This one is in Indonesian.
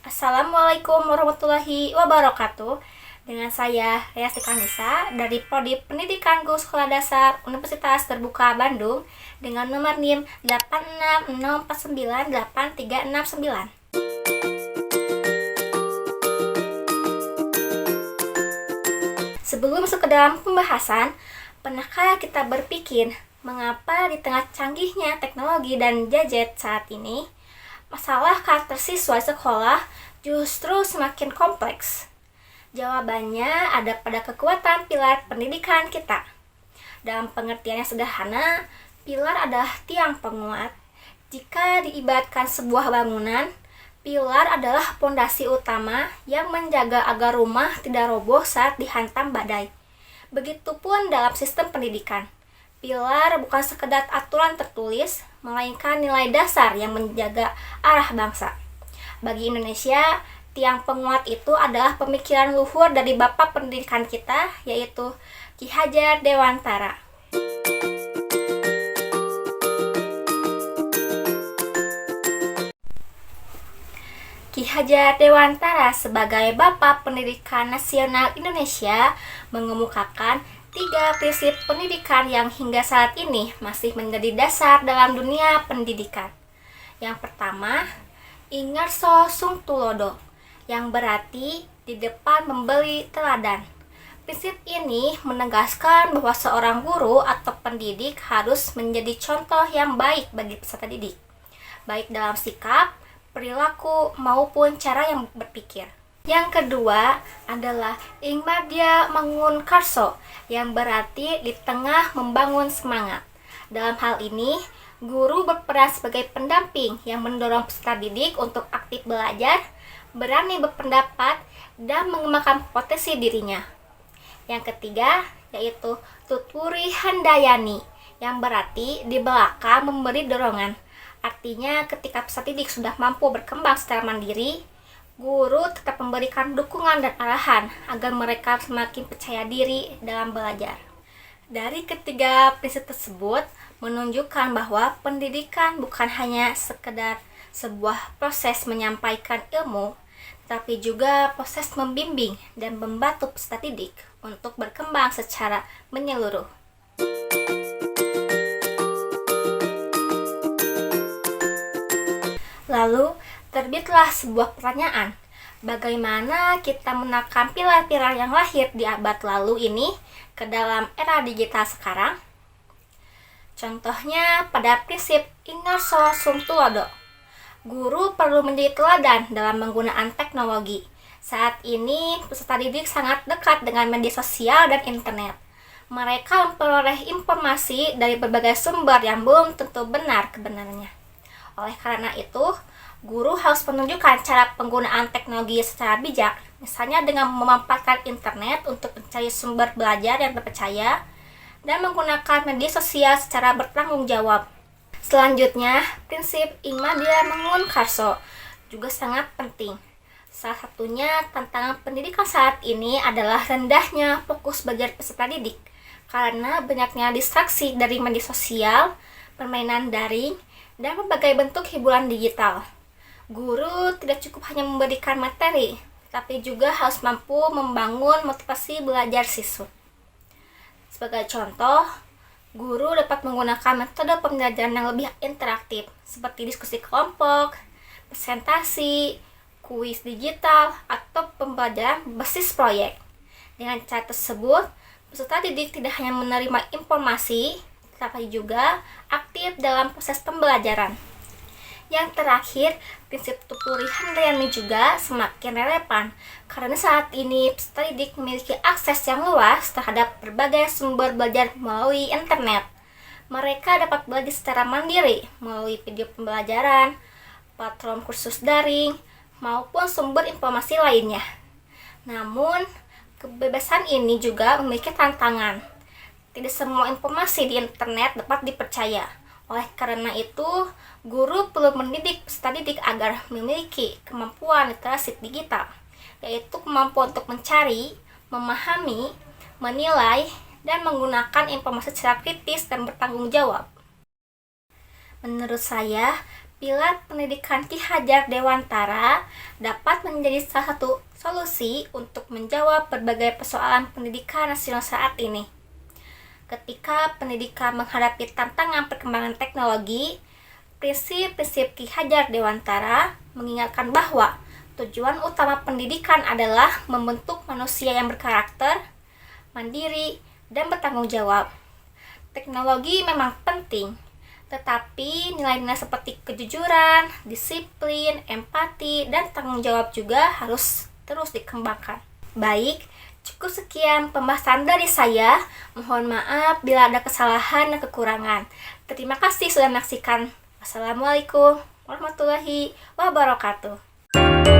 Assalamualaikum warahmatullahi wabarakatuh. Dengan saya Riasti Kanisa dari Prodi Pendidikan Guru Sekolah Dasar Universitas Terbuka Bandung dengan nomor NIM 86049839. Sebelum masuk ke dalam pembahasan, pernahkah kita berpikir mengapa di tengah canggihnya teknologi dan gadget saat ini, masalah karakter siswa di sekolah justru semakin kompleks? Jawabannya ada pada kekuatan pilar pendidikan kita. Dalam pengertian yang sederhana, pilar adalah tiang penguat. Jika diibaratkan sebuah bangunan, pilar adalah pondasi utama yang menjaga agar rumah tidak roboh saat dihantam badai. Begitupun dalam sistem pendidikan. Pilar bukan sekedar aturan tertulis, melainkan nilai dasar yang menjaga arah bangsa. Bagi Indonesia, tiang penguat itu adalah pemikiran luhur dari Bapak Pendidikan kita, yaitu Ki Hajar Dewantara. Ki Hajar Dewantara sebagai Bapak Pendidikan Nasional Indonesia mengemukakan 3 prinsip pendidikan yang hingga saat ini masih menjadi dasar dalam dunia pendidikan. Yang pertama, Ingarso Sung Tulodo, yang berarti di depan memberi teladan. Prinsip ini menegaskan bahwa seorang guru atau pendidik harus menjadi contoh yang baik bagi peserta didik, baik dalam sikap, perilaku, maupun cara yang berpikir. Yang kedua adalah Ingmadya Mangun Karso, yang berarti di tengah membangun semangat. Dalam hal ini, guru berperan sebagai pendamping yang mendorong peserta didik untuk aktif belajar, berani berpendapat, dan mengembangkan potensi dirinya. Yang ketiga yaitu Tuturi Handayani, yang berarti di belakang memberi dorongan. Artinya ketika peserta didik sudah mampu berkembang secara mandiri, guru tetap memberikan dukungan dan arahan agar mereka semakin percaya diri dalam belajar. Dari ketiga prinsip tersebut menunjukkan bahwa pendidikan bukan hanya sekedar sebuah proses menyampaikan ilmu, tapi juga proses membimbing dan membantu peserta didik untuk berkembang secara menyeluruh. Lalu, terbitlah sebuah pertanyaan, bagaimana kita menakam pilar-pilar yang lahir di abad lalu ini ke dalam era digital sekarang? Contohnya pada prinsip Ingarso Sung Tulodo, guru perlu menjadi teladan dalam penggunaan teknologi. Saat ini, peserta didik sangat dekat dengan media sosial dan internet. Mereka memperoleh informasi dari berbagai sumber yang belum tentu benar kebenarannya. Oleh karena itu, guru harus menunjukkan cara penggunaan teknologi secara bijak, misalnya dengan memanfaatkan internet untuk mencari sumber belajar yang terpercaya dan menggunakan media sosial secara bertanggung jawab. Selanjutnya, prinsip Ingmadya Mangun Karso juga sangat penting. Salah satunya tantangan pendidikan saat ini adalah rendahnya fokus belajar peserta didik karena banyaknya distraksi dari media sosial, permainan daring, dan berbagai bentuk hiburan digital. Guru tidak cukup hanya memberikan materi, tapi juga harus mampu membangun motivasi belajar siswa. Sebagai contoh, guru dapat menggunakan metode pembelajaran yang lebih interaktif, seperti diskusi kelompok, presentasi, kuis digital, atau pembelajaran berbasis proyek. Dengan cara tersebut, peserta didik tidak hanya menerima informasi, tapi juga aktif dalam proses pembelajaran. Yang terakhir, prinsip Tuturi Handayani juga semakin relevan karena saat ini peserta didik memiliki akses yang luas terhadap berbagai sumber belajar melalui internet. Mereka dapat belajar secara mandiri melalui video pembelajaran, platform kursus daring, maupun sumber informasi lainnya. Namun, kebebasan ini juga memiliki tantangan. Tidak semua informasi di internet dapat dipercaya. Oleh karena itu, guru perlu mendidik peserta didik agar memiliki kemampuan literasi digital, yaitu kemampuan untuk mencari, memahami, menilai, dan menggunakan informasi secara kritis dan bertanggung jawab. Menurut saya, bila pendidikan Ki Hajar Dewantara dapat menjadi salah satu solusi untuk menjawab berbagai persoalan pendidikan nasional saat ini. Ketika pendidikan menghadapi tantangan perkembangan teknologi, prinsip-prinsip Ki Hajar Dewantara mengingatkan bahwa tujuan utama pendidikan adalah membentuk manusia yang berkarakter, mandiri, dan bertanggung jawab. Teknologi memang penting, tetapi nilai-nilai seperti kejujuran, disiplin, empati, dan tanggung jawab juga harus terus dikembangkan. Baik, cukup sekian pembahasan dari saya. Mohon maaf bila ada kesalahan dan kekurangan. Terima kasih sudah menyaksikan. Wassalamualaikum warahmatullahi wabarakatuh.